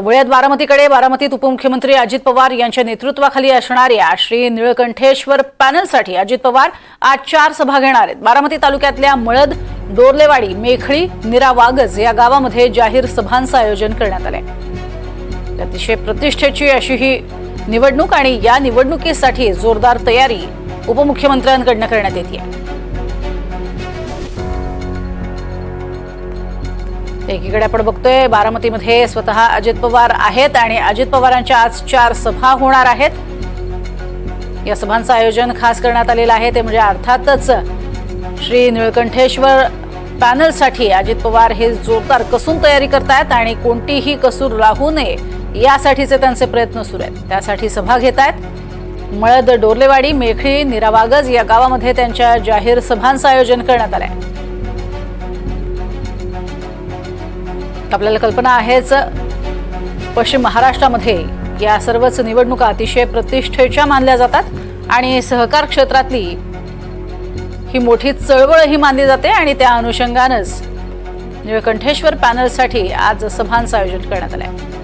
तर वळूयात बारामतीकडे। बारामतीत उपमुख्यमंत्री अजित पवार यांच्या नेतृत्वाखाली असणाऱ्या श्री निळकंठेश्वर पॅनलसाठी अजित पवार आज 4 सभा घेणार आहेत। बारामती तालुक्यातल्या मळद, डोरलेवाडी, मेखळी, निरावागज या गावामध्ये जाहीर सभांचं आयोजन करण्यात आलंय। अतिशय प्रतिष्ठेची अशी ही निवडणूक आणि या निवडणुकीसाठी जोरदार तयारी उपमुख्यमंत्र्यांकडून करण्यात येते। एकीकडे आपण बघतोय बारामतीमध्ये स्वतः अजित पवार आहेत आणि अजित पवारांच्या आज 4 सभा होणार आहेत। या सभांचं आयोजन खास करण्यात आलेलं आहे ते म्हणजे अर्थातच श्री निळकंठेश्वर पॅनलसाठी अजित पवार हे जोरदार कसून तयारी करतायत आणि कोणतीही कसूर राहू नये यासाठीचे त्यांचे प्रयत्न सुरू आहेत। त्यासाठी सभा घेत आहेत। मळद, डोरलेवाडी, मेखळी, निरावागज या गावामध्ये त्यांच्या जाहीर सभांचं आयोजन करण्यात आलंय। आपल्याला कल्पना आहेच पश्चिम महाराष्ट्रामध्ये या सर्वच निवडणुका अतिशय प्रतिष्ठेच्या मानल्या जातात आणि सहकार क्षेत्रातली ही मोठी चळवळ ही मानली जाते आणि त्या अनुषंगानेच निळकंठेश्वर पॅनलसाठी आज सभांचं आयोजन करण्यात आलंय।